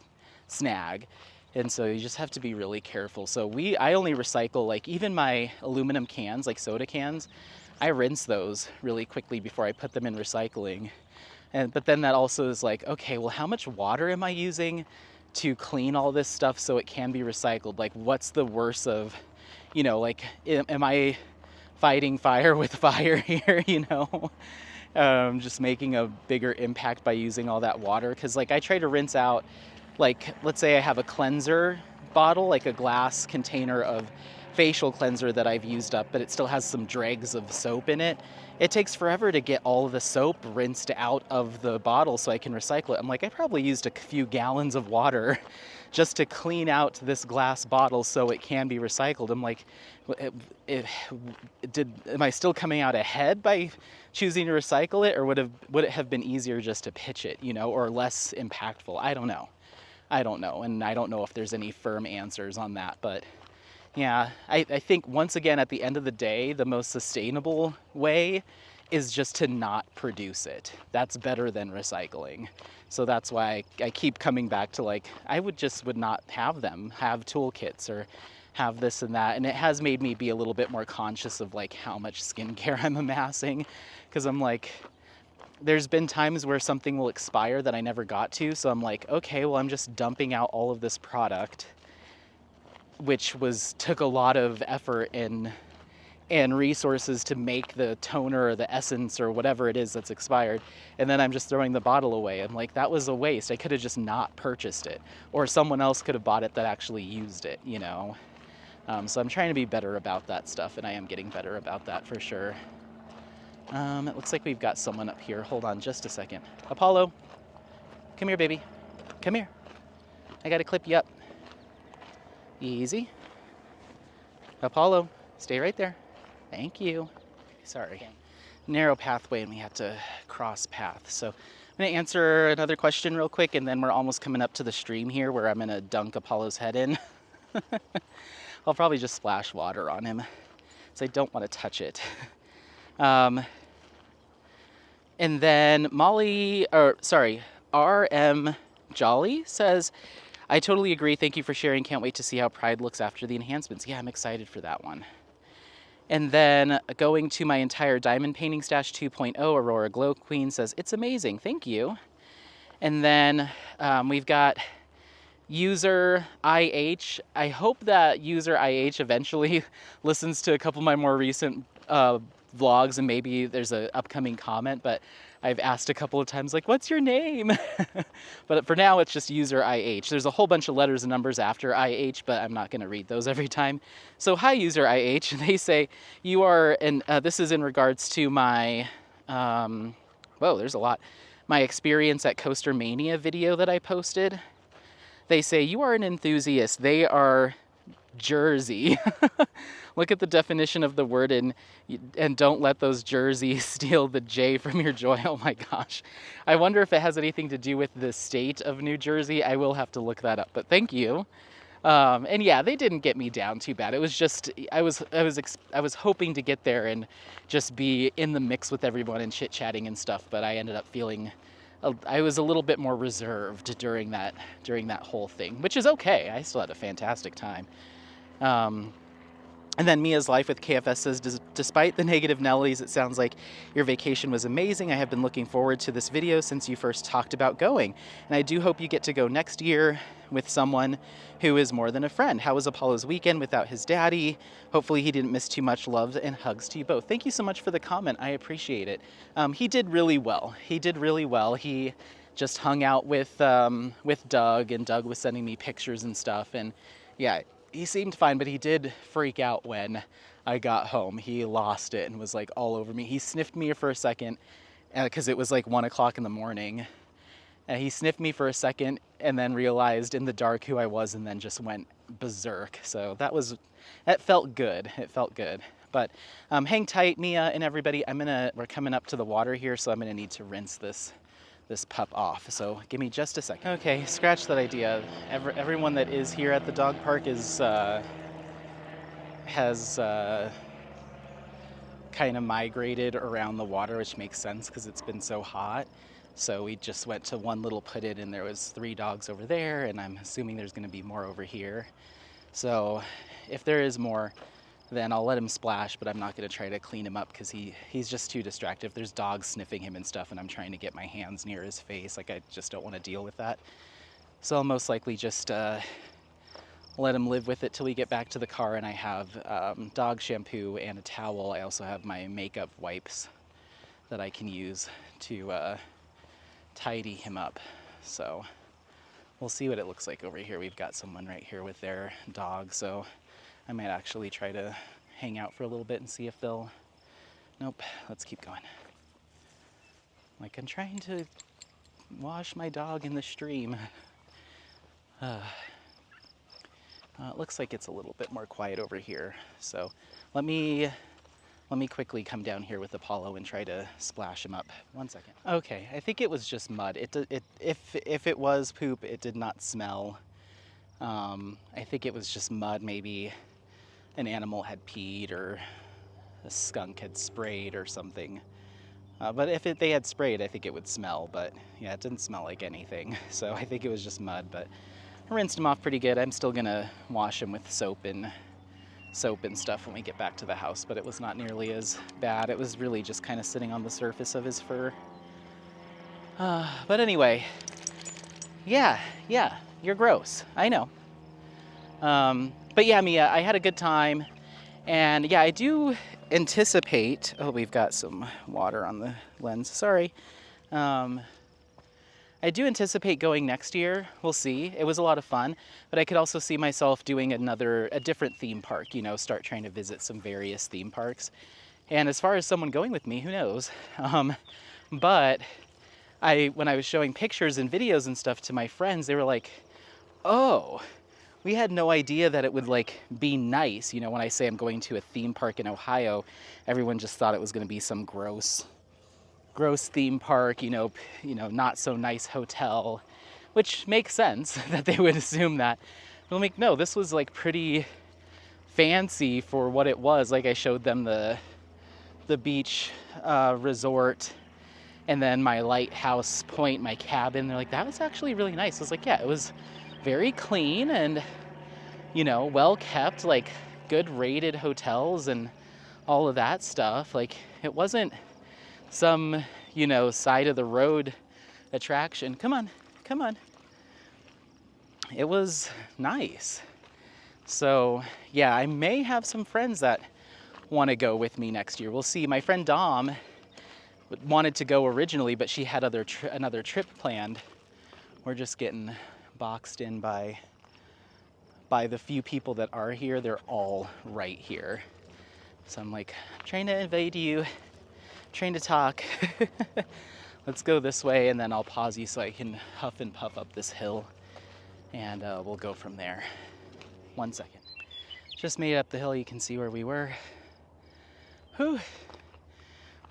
snag. And so you just have to be really careful. So I only recycle, like, even my aluminum cans, like soda cans, I rinse those really quickly before I put them in recycling. But then that also is like, okay, well, how much water am I using to clean all this stuff so it can be recycled? Like, what's the worst of, like, am I fighting fire with fire here, just making a bigger impact by using all that water? Because, like, I try to rinse out, like, let's say I have a cleanser bottle, like a glass container of facial cleanser that I've used up, but it still has some dregs of soap in it. It takes forever to get all of the soap rinsed out of the bottle so I can recycle it. I'm like, I probably used a few gallons of water just to clean out this glass bottle so it can be recycled. I'm like, am I still coming out ahead by choosing to recycle it, or would it have been easier just to pitch it, or less impactful? I don't know, and I don't know if there's any firm answers on that, but yeah, I think once again, at the end of the day, the most sustainable way is just to not produce it. That's better than recycling. So that's why I keep coming back to, like, I would not have toolkits or have this and that. And it has made me be a little bit more conscious of, like, how much skincare I'm amassing. Because I'm like, there's been times where something will expire that I never got to. So I'm like, okay, well, I'm just dumping out all of this product, which took a lot of effort and resources to make the toner or the essence or whatever it is that's expired, and then I'm just throwing the bottle away. I'm like, that was a waste. I could have just not purchased it, or someone else could have bought it that actually used it, So I'm trying to be better about that stuff, and I am getting better about that for sure. It looks like we've got someone up here. Hold on just a second. Apollo, come here, baby. Come here. I gotta clip you up. Easy. Apollo, stay right there. Thank you. Sorry. Narrow pathway and we have to cross paths. So I'm going to answer another question real quick, and then we're almost coming up to the stream here where I'm going to dunk Apollo's head in. I'll probably just splash water on him, because I don't want to touch it. And then RM Jolly says, I totally agree. Thank you for sharing. Can't wait to see how Pride looks after the enhancements. Yeah, I'm excited for that one. And then going to my entire diamond painting stash 2.0, Aurora Glow Queen says, it's amazing. Thank you. And then we've got user IH. I hope that user IH eventually listens to a couple of my more recent vlogs, and maybe there's an upcoming comment, but I've asked a couple of times, like, what's your name? But for now, it's just user IH. There's a whole bunch of letters and numbers after IH, but I'm not going to read those every time. So hi, user IH. They say, you are, and this is in regards to my, whoa, there's a lot. My experience at Coaster Mania video that I posted. They say, you are an enthusiast. They are Jersey. Look at the definition of the word and don't let those jerseys steal the J from your joy. Oh my gosh. I wonder if it has anything to do with the state of New Jersey. I will have to look that up, but thank you. And yeah, they didn't get me down too bad. It was just, I was hoping to get there and just be in the mix with everyone and chit-chatting and stuff, but I ended up feeling I was a little bit more reserved during that whole thing, which is okay. I still had a fantastic time. And then Mia's Life with KFS says, despite the negative Nellies, it sounds like your vacation was amazing. I have been looking forward to this video since you first talked about going. And I do hope you get to go next year with someone who is more than a friend. How was Apollo's weekend without his daddy? Hopefully he didn't miss too much. Love and hugs to you both. Thank you so much for the comment. I appreciate it. He did really well. He just hung out with Doug, and Doug was sending me pictures and stuff. And yeah, he seemed fine, but he did freak out when I got home. He lost it and was like all over me. He sniffed me for a second, because it was like 1 o'clock in the morning. And he sniffed me for a second and then realized in the dark who I was and then just went berserk. So that felt good. It felt good. But hang tight, Mia and everybody. We're coming up to the water here, so I'm gonna need to rinse this pup off. So give me just a second. Okay, scratch that idea. Everyone that is here at the dog park has kind of migrated around the water, which makes sense because it's been so hot. So we just went to one little put-in and there was 3 dogs over there, and I'm assuming there's gonna be more over here. So if there is more, then I'll let him splash, but I'm not gonna try to clean him up because he's just too distracted. If there's dogs sniffing him and stuff and I'm trying to get my hands near his face, like I just don't wanna deal with that. So I'll most likely just let him live with it till we get back to the car, and I have dog shampoo and a towel. I also have my makeup wipes that I can use to tidy him up. So we'll see what it looks like over here. We've got someone right here with their dog, so I might actually try to hang out for a little bit and see if they'll... Nope, let's keep going. Like, I'm trying to wash my dog in the stream. It looks like it's a little bit more quiet over here, so let me quickly come down here with Apollo and try to splash him up. 1 second. Okay, I think it was just mud. If it was poop, it did not smell. I think it was just mud. Maybe an animal had peed or a skunk had sprayed or something. But if they had sprayed, I think it would smell. But yeah, it didn't smell like anything. So I think it was just mud. But I rinsed him off pretty good. I'm still gonna wash him with soap and stuff when we get back to the house, but it was not nearly as bad. It was really just kind of sitting on the surface of his fur. But anyway, yeah, you're gross. I know. But yeah, Mia, I had a good time. And yeah, I do anticipate... Oh, we've got some water on the lens. Sorry. I do anticipate going next year. We'll see. It was a lot of fun, but I could also see myself doing a different theme park, you know, start trying to visit some various theme parks. And as far as someone going with me, who knows? But when I was showing pictures and videos and stuff to my friends, they were like, oh, we had no idea that it would like be nice. You know, when I say I'm going to a theme park in Ohio, everyone just thought it was going to be some gross theme park, you know, not so nice hotel, which makes sense that they would assume that. But I'm like, no, this was like pretty fancy for what it was. Like I showed them the beach resort and then my lighthouse point, my cabin. They're like, that was actually really nice. I was like, yeah, it was very clean and, you know, well kept, like good rated hotels and all of that stuff. Like it wasn't some, you know, side of the road attraction. Come on. It was nice. So yeah, I may have some friends that want to go with me next year. We'll see. My friend Dom wanted to go originally, but she had another trip planned. We're just getting boxed in by the few people that are here. They're all right here. So I'm like, I'm trying to invade you, trying to talk. Let's go this way, and then I'll pause you so I can huff and puff up this hill, and we'll go from there. 1 second. Just made it up the hill. You can see where we were. Whew.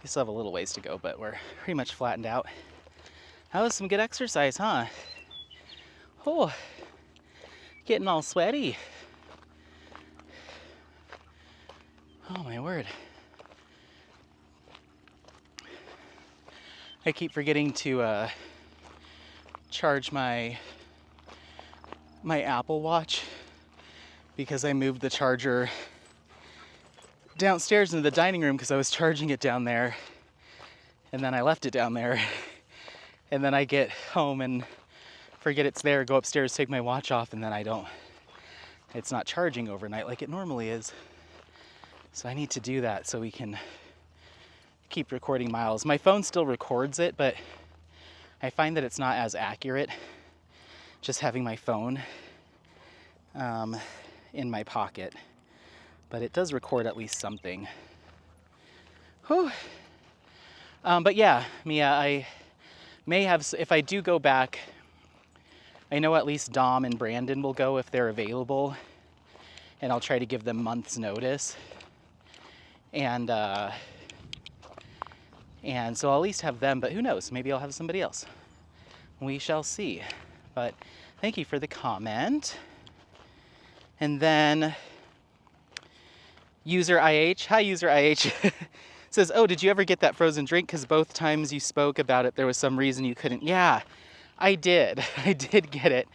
We still have a little ways to go, but we're pretty much flattened out. That was some good exercise, huh? Oh, getting all sweaty. Oh my word. I keep forgetting to charge my Apple Watch because I moved the charger downstairs into the dining room because I was charging it down there, and then I left it down there, and then I get home and forget it's there, go upstairs, take my watch off, and then it's not charging overnight like it normally is. So I need to do that so we can keep recording miles. My phone still records it, but I find that it's not as accurate just having my phone in my pocket, but it does record at least something. Whew. But yeah, Mia, I may have, if I do go back, I know at least Dom and Brandon will go if they're available, and I'll try to give them months notice. And so I'll at least have them, but who knows, maybe I'll have somebody else. We shall see. But thank you for the comment. And then user IH, hi user IH, says, oh, did you ever get that frozen drink? Because both times you spoke about it, there was some reason you couldn't. Yeah, I did. I did get it.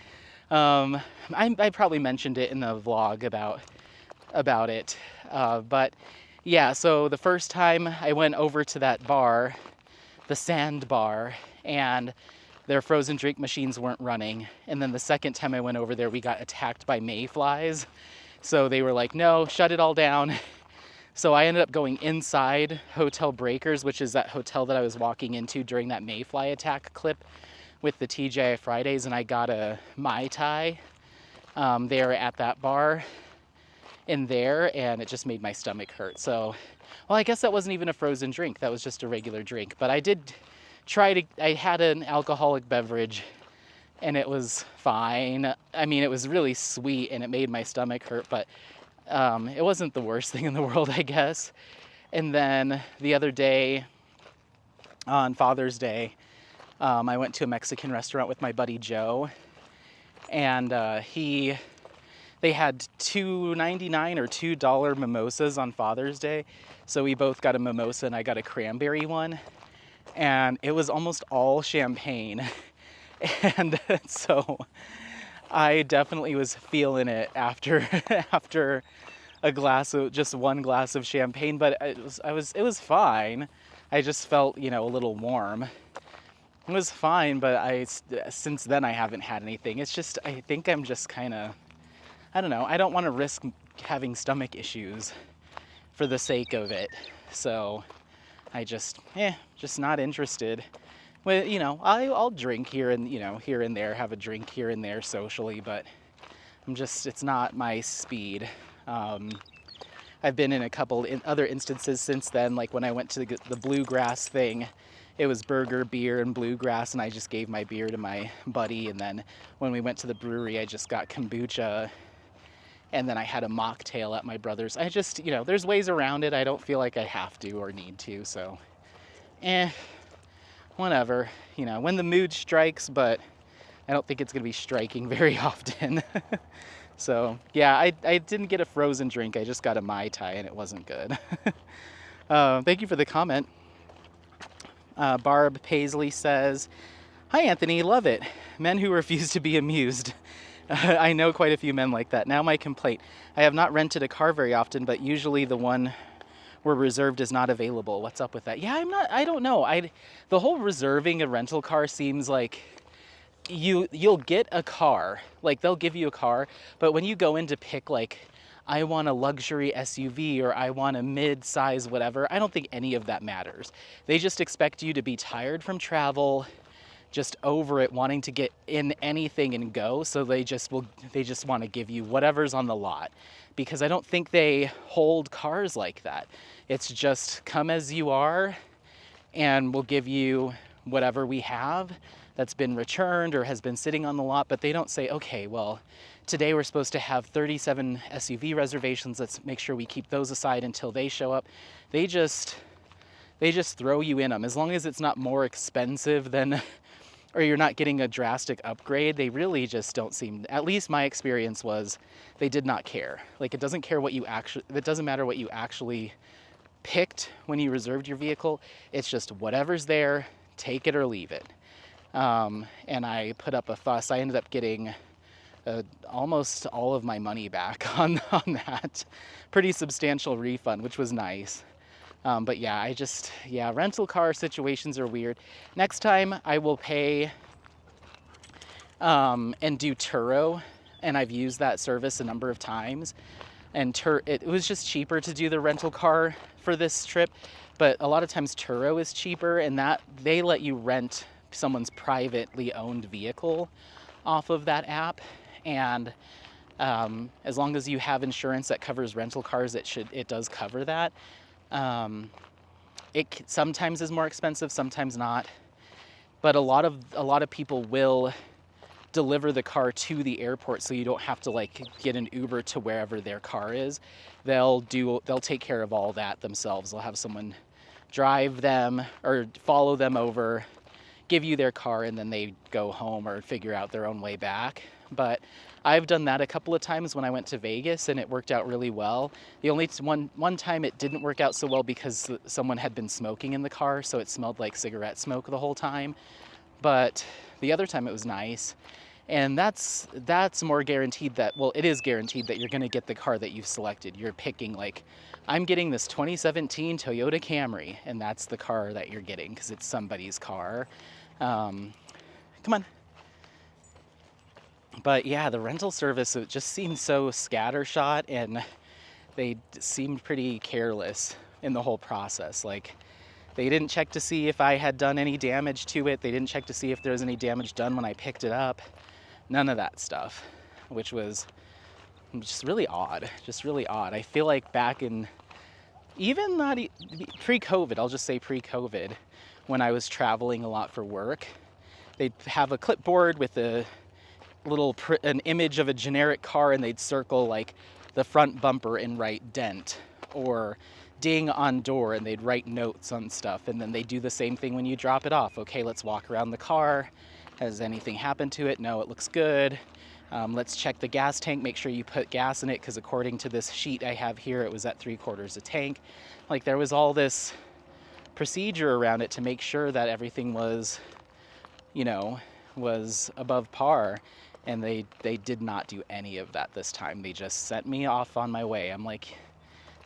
I probably mentioned it in the vlog about it. But yeah, so the first time I went over to that bar, the Sand Bar, and their frozen drink machines weren't running. And then the second time I went over there, we got attacked by mayflies. So they were like, no, shut it all down. So I ended up going inside Hotel Breakers, which is that hotel that I was walking into during that mayfly attack clip with the TGI Fridays, and I got a Mai Tai there at that bar in there, and it just made my stomach hurt. So, well, I guess that wasn't even a frozen drink. That was just a regular drink. But I did I had an alcoholic beverage, and it was fine. I mean, it was really sweet, and it made my stomach hurt, but it wasn't the worst thing in the world, I guess. And then the other day, on Father's Day, I went to a Mexican restaurant with my buddy Joe, and they had $2.99 or $2 mimosas on Father's Day. So we both got a mimosa, and I got a cranberry one, and it was almost all champagne. And so I definitely was feeling it after just one glass of champagne, but it was fine. I just felt, a little warm. It was fine, but since then I haven't had anything. It's just, I think I'm just kind of, I don't know, I don't want to risk having stomach issues for the sake of it. So I just not interested. Well, I'll drink here and there, have a drink here and there socially, but it's not my speed. I've been in a couple other instances since then, like when I went to the bluegrass thing, it was burger, beer, and bluegrass, and I just gave my beer to my buddy. And then when we went to the brewery, I just got kombucha, and then I had a mocktail at my brother's. I just, there's ways around it. I don't feel like I have to or need to, so whatever, when the mood strikes, but I don't think it's going to be striking very often. So, yeah, I didn't get a frozen drink. I just got a Mai Tai, and it wasn't good. Thank you for the comment. Barb Paisley says, hi, Anthony, love it. Men who refuse to be amused. I know quite a few men like that. Now my complaint. I have not rented a car very often, but usually the one where reserved is not available. What's up with that? Yeah, I don't know. The whole reserving a rental car seems like you'll get a car, like they'll give you a car, but when you go in to pick, like, I want a luxury SUV or I want a mid-size whatever, I don't think any of that matters. They just expect you to be tired from travel, just over it, wanting to get in anything and go, so they just want to give you whatever's on the lot, because I don't think they hold cars like that. It's just come as you are, and we'll give you whatever we have that's been returned or has been sitting on the lot. But they don't say, okay, well, today we're supposed to have 37 SUV reservations. Let's make sure we keep those aside until they show up. They just throw you in them. As long as it's not more expensive than, or you're not getting a drastic upgrade, they really just don't seem, at least my experience was, they did not care. Like, it doesn't matter what you actually picked when you reserved your vehicle. It's just whatever's there, take it or leave it. And I put up a fuss. I ended up getting almost all of my money back on that. Pretty substantial refund, which was nice. But yeah, rental car situations are weird. Next time I will pay and do Turo, and I've used that service a number of times. And it was just cheaper to do the rental car for this trip, but a lot of times Turo is cheaper, and that they let you rent someone's privately owned vehicle off of that app. And as long as you have insurance that covers rental cars, it does cover that. sometimes is more expensive, sometimes not. But a lot of people will deliver the car to the airport, so you don't have to like get an Uber to wherever their car is. They'll take care of all that themselves. They'll have someone drive them or follow them over, give you their car, and then they go home or figure out their own way back. But I've done that a couple of times when I went to Vegas, and it worked out really well. The only one time it didn't work out so well because someone had been smoking in the car, so it smelled like cigarette smoke the whole time. But the other time it was nice. And that's more guaranteed that, well, it is guaranteed that you're going to get the car that you've selected. You're picking, like, I'm getting this 2017 Toyota Camry, and that's the car that you're getting because it's somebody's car. Come on. But yeah, the rental service, it just seemed so scattershot, and they seemed pretty careless in the whole process. Like, they didn't check to see if I had done any damage to it. They didn't check to see if there was any damage done when I picked it up. None of that stuff, which was just really odd. Just really odd. I feel like back in, even not pre-COVID, I'll just say pre-COVID, when I was traveling a lot for work, they'd have a clipboard with an image of a generic car, and they'd circle like the front bumper and write dent, or ding on door, and they'd write notes on stuff. And then they do the same thing when you drop it off. Okay, let's walk around the car. Has anything happened to it? No, it looks good. Let's check the gas tank, make sure you put gas in it, because according to this sheet I have here, it was at 3/4 a tank. Like, there was all this procedure around it to make sure that everything was, was above par. And they did not do any of that this time. They just sent me off on my way. I'm like,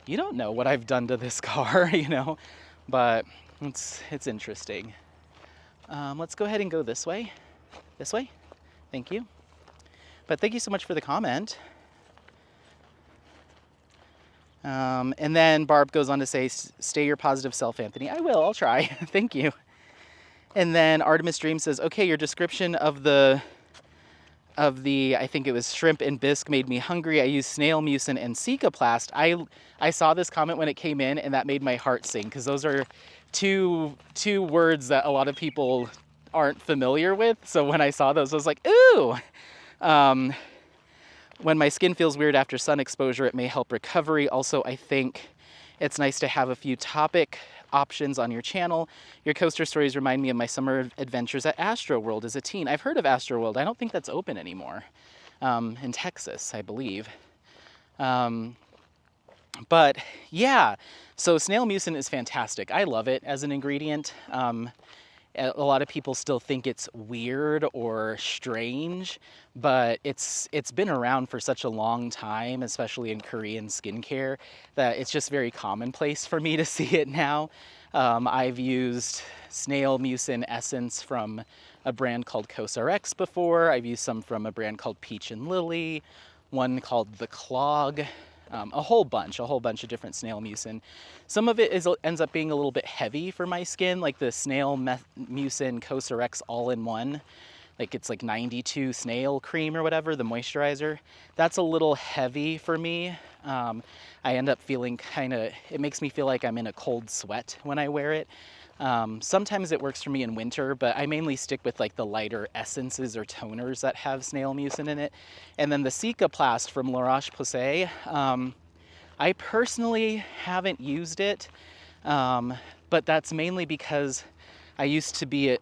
you don't know what I've done to this car, but it's interesting. Let's go ahead and go this way. This way. Thank you. But thank you so much for the comment. And then Barb goes on to say, stay your positive self, Anthony. I will. I'll try. Thank you. And then Artemis Dream says, okay, your description of the, I think it was shrimp and bisque made me hungry. I used snail mucin and Cicaplast. I saw this comment when it came in, and that made my heart sing, because those are two words that a lot of people aren't familiar with. So when I saw those, I was like, ooh. When my skin feels weird after sun exposure, it may help recovery. Also, I think it's nice to have a few topic options on your channel. Your coaster stories remind me of my summer adventures at Astroworld as a teen. I've heard of Astroworld. I don't think that's open anymore. In Texas, I believe. But yeah, so snail mucin is fantastic. I love it as an ingredient. A lot of people still think it's weird or strange, but it's been around for such a long time, especially in Korean skincare, that it's just very commonplace for me to see it now. I've used snail mucin essence from a brand called CosRX before. I've used some from a brand called Peach and Lily, one called The Clog. A whole bunch of different snail mucin. Some of it ends up being a little bit heavy for my skin, like the snail mucin CosRX all-in-one. Like, it's like 92 snail cream or whatever, the moisturizer. That's a little heavy for me. I end up feeling it makes me feel like I'm in a cold sweat when I wear it. Sometimes it works for me in winter, but I mainly stick with like the lighter essences or toners that have snail mucin in it. And then the Cicaplast from La Roche-Posay, I personally haven't used it, but that's mainly because I used to be a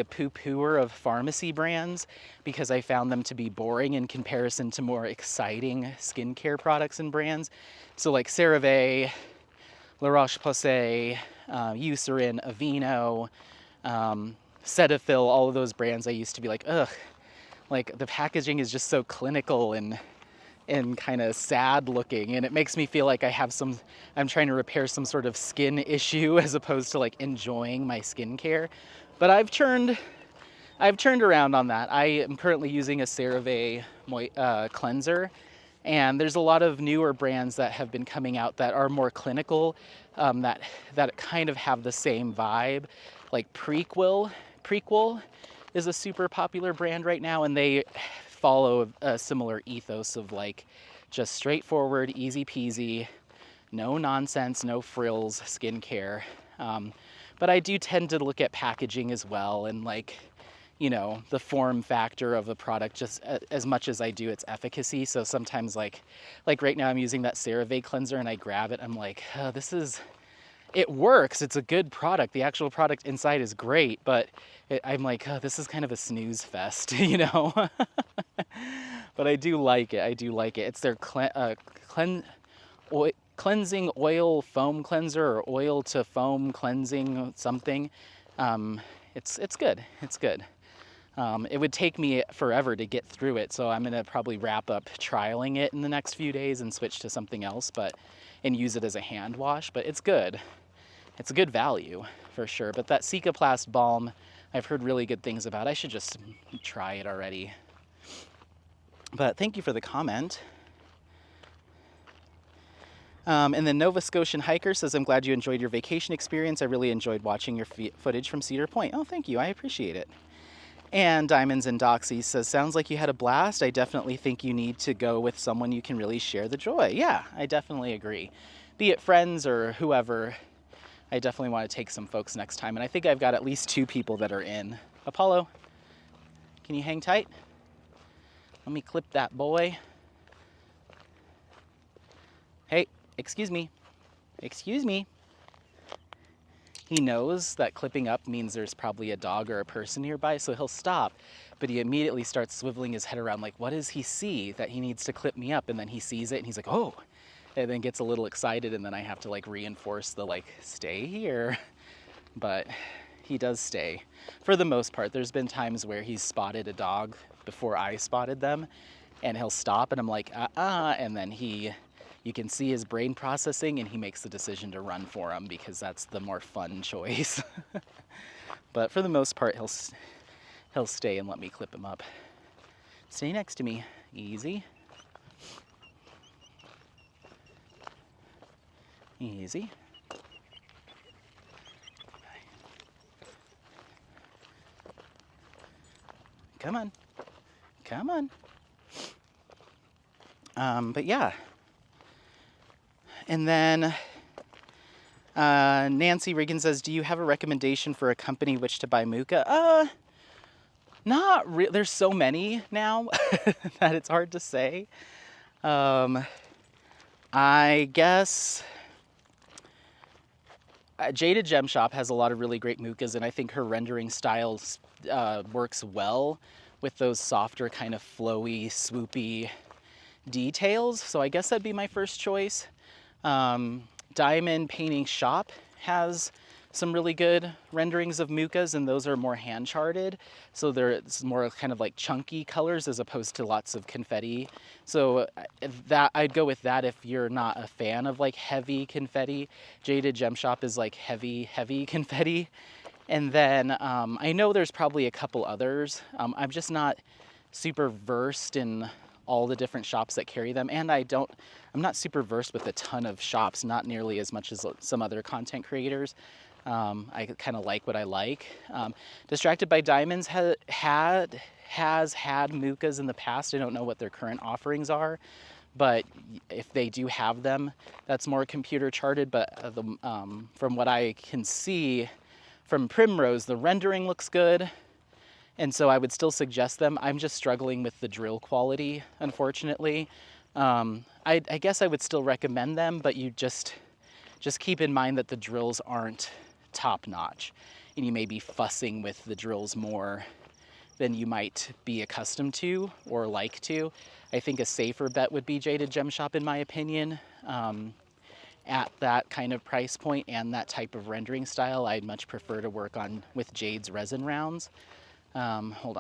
poo-pooer of pharmacy brands because I found them to be boring in comparison to more exciting skincare products and brands. So like CeraVe, La Roche-Posay, Eucerin, Aveeno, Cetaphil, all of those brands I used to be like, ugh, like the packaging is just so clinical and kind of sad looking, and it makes me feel like I'm trying to repair some sort of skin issue as opposed to like enjoying my skincare. But I've turned around on that. I am currently using a CeraVe cleanser, and there's a lot of newer brands that have been coming out that are more clinical, that kind of have the same vibe. Like Prequel is a super popular brand right now, and they follow a similar ethos of like just straightforward, easy peasy, no nonsense, no frills skincare. But I do tend to look at packaging as well, and like, you know, the form factor of the product just as much as I do its efficacy. So sometimes like right now I'm using that CeraVe cleanser and I grab it, I'm like, oh, it works. It's a good product. The actual product inside is great, but I'm like, oh, this is kind of a snooze fest, you know? But I do like it. I do like it. It's their cleansing oil foam cleanser, or oil to foam cleansing something. It's good. It's good. It would take me forever to get through it, so I'm gonna probably wrap up trialing it in the next few days and switch to something else, and use it as a hand wash. But it's good. It's a good value for sure. But that Cicaplast balm, I've heard really good things about. I should just try it already. But thank you for the comment. And then Nova Scotian Hiker says, I'm glad you enjoyed your vacation experience. I really enjoyed watching your footage from Cedar Point. Oh, thank you. I appreciate it. And Diamonds and Doxy says, sounds like you had a blast. I definitely think you need to go with someone you can really share the joy. Yeah, I definitely agree. Be it friends or whoever, I definitely want to take some folks next time. And I think I've got at least 2 people that are in. Apollo, can you hang tight? Let me clip that boy. Hey, excuse me. Excuse me. He knows that clipping up means there's probably a dog or a person nearby, so he'll stop. But he immediately starts swiveling his head around like, what does he see that he needs to clip me up? And then he sees it and he's like, oh, and then gets a little excited, and then I have to like reinforce the like, stay here. But he does stay for the most part. There's been times where he's spotted a dog before I spotted them, and he'll stop and I'm like, and then you can see his brain processing and he makes the decision to run for him because that's the more fun choice. But for the most part, he'll stay and let me clip him up. Stay next to me, easy. Easy. Come on. Come on. But yeah. And then Nancy Regan says, do you have a recommendation for a company which to buy Muka? Not really. There's so many now that it's hard to say. I guess Jaded Gem Shop has a lot of really great Mukas, and I think her rendering style works well with those softer, kind of flowy, swoopy details. So I guess that'd be my first choice. Diamond Painting Shop has some really good renderings of Mukas, and those are more hand charted. So it's more kind of like chunky colors as opposed to lots of confetti. So that I'd go with that if you're not a fan of like heavy confetti. Jaded Gem Shop is like heavy confetti. And then I know there's probably a couple others. I'm just not super versed in all the different shops that carry them, and I'm not super versed with a ton of shops, not nearly as much as some other content creators. I kind of like what I like. Distracted by Diamonds has had Mukas in the past. I don't know what their current offerings are, but if they do have them, that's more computer charted. But from what I can see from Primrose, the rendering looks good. And so I would still suggest them. I'm just struggling with the drill quality, unfortunately. I guess I would still recommend them, but you just keep in mind that the drills aren't top notch, and you may be fussing with the drills more than you might be accustomed to or like to. I think a safer bet would be Jaded Gem Shop, in my opinion. At that kind of price point and that type of rendering style, I'd much prefer to work with Jade's resin rounds. Hold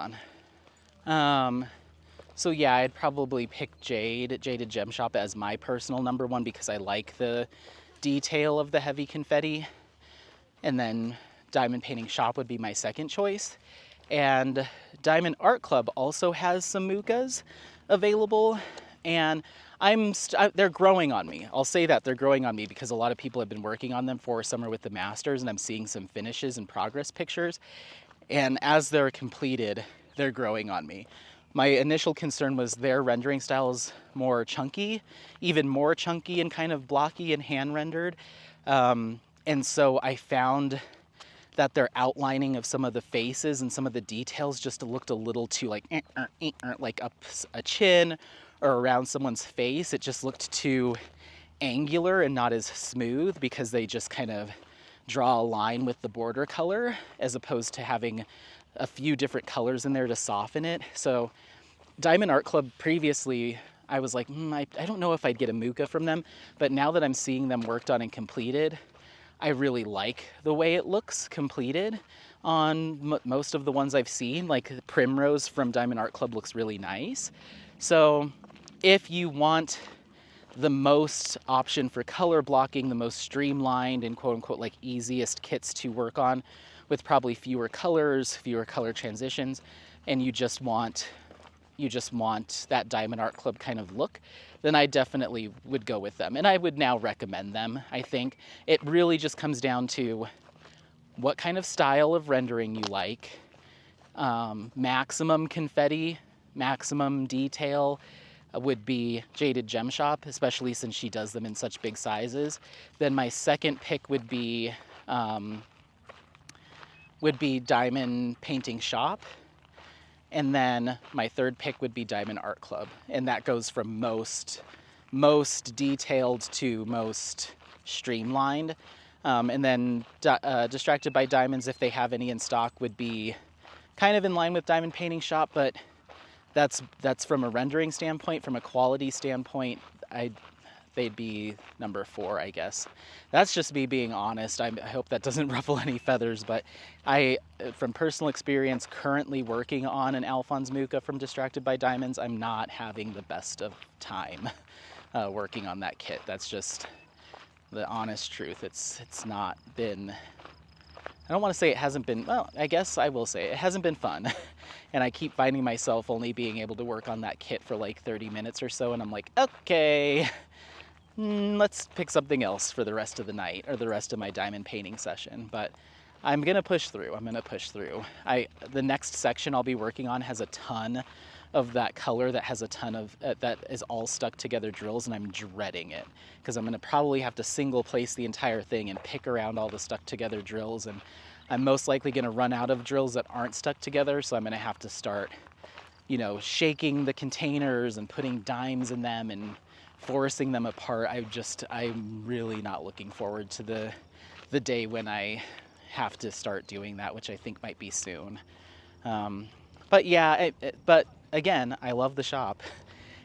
on. So yeah, I'd probably pick Jaded Gem Shop as my personal number one because I like the detail of the heavy confetti. And then Diamond Painting Shop would be my second choice. And Diamond Art Club also has some Mukas available, and they're growing on me. I'll say that they're growing on me because a lot of people have been working on them for Summer with the Masters, and I'm seeing some finishes and progress pictures. And as they're completed, they're growing on me. My initial concern was their rendering style is more chunky, even more chunky and kind of blocky and hand rendered. And so I found that their outlining of some of the faces and some of the details just looked a little too like up a chin or around someone's face. It just looked too angular and not as smooth because they just kind of draw a line with the border color as opposed to having a few different colors in there to soften it. So Diamond Art Club previously, I was like, I don't know if I'd get a Muka from them, but now that I'm seeing them worked on and completed, I really like the way it looks completed on most of the ones I've seen. Like Primrose from Diamond Art Club looks really nice. So if you want the most option for color blocking, the most streamlined and quote unquote like easiest kits to work on with probably fewer colors, fewer color transitions, and you just want that Diamond Art Club kind of look, then I definitely would go with them. And I would now recommend them. I think it really just comes down to what kind of style of rendering you like, maximum confetti, maximum detail would be Jaded Gem Shop, especially since she does them in such big sizes. Then my second pick would be Diamond Painting Shop. And then my third pick would be Diamond Art Club. And that goes from most detailed to most streamlined. And then Distracted by Diamonds, if they have any in stock, would be kind of in line with Diamond Painting Shop, but that's from a rendering standpoint. From a quality standpoint, they'd be number 4, I guess. That's just me being honest. I hope that doesn't ruffle any feathers, but from personal experience, currently working on an Alphonse Muka from Distracted by Diamonds, I'm not having the best of time working on that kit. That's just the honest truth. It's not been, I don't want to say it hasn't been, well, I guess I will say it hasn't been fun. And I keep finding myself only being able to work on that kit for like 30 minutes or so, and I'm like, okay, let's pick something else for the rest of the night or the rest of my diamond painting session. But I'm gonna push through. The next section I'll be working on has a ton of that color that has a ton of that is all stuck together drills, and I'm dreading it because I'm gonna probably have to single place the entire thing and pick around all the stuck together drills, and I'm most likely gonna run out of drills that aren't stuck together, so I'm gonna have to start, shaking the containers and putting dimes in them and forcing them apart. I'm really not looking forward to the day when I have to start doing that, which I think might be soon. But yeah, but again, I love the shop,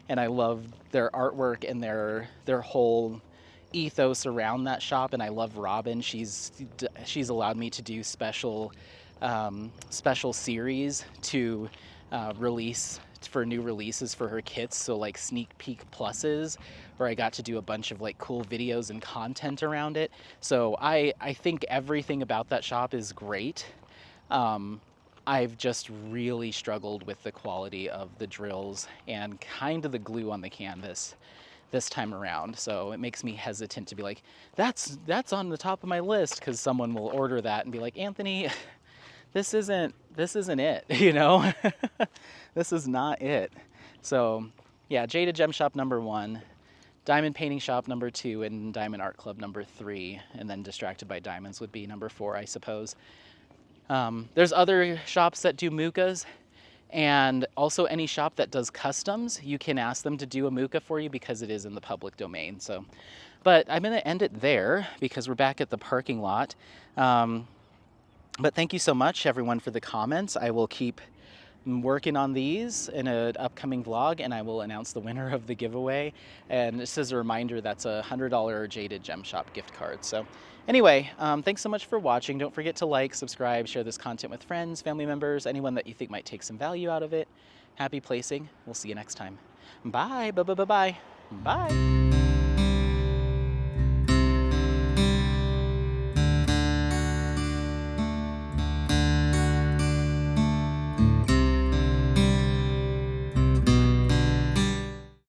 and I love their artwork and their whole ethos around that shop. And I love Robin. She's allowed me to do special series to release for new releases for her kits, so like sneak peek pluses where I got to do a bunch of like cool videos and content around it. So I think everything about that shop is great. I've just really struggled with the quality of the drills and kind of the glue on the canvas this time around, so it makes me hesitant to be like, that's on the top of my list, because someone will order that and be like, Anthony, this isn't it, This is not it. So yeah, Jaded Gem Shop number 1, Diamond Painting Shop number 2, and Diamond Art Club number 3, and then Distracted by Diamonds would be number 4, I suppose. There's other shops that do Mukas, and also any shop that does customs, you can ask them to do a Muka for you because it is in the public domain. So, but I'm gonna end it there because we're back at the parking lot. But thank you so much, everyone, for the comments. I will keep working on these in an upcoming vlog, and I will announce the winner of the giveaway. And just as a reminder, that's a $100 Jaded Gem Shop gift card. So anyway, thanks so much for watching. Don't forget to like, subscribe, share this content with friends, family members, anyone that you think might take some value out of it. Happy placing. We'll see you next time. Bye. Bye.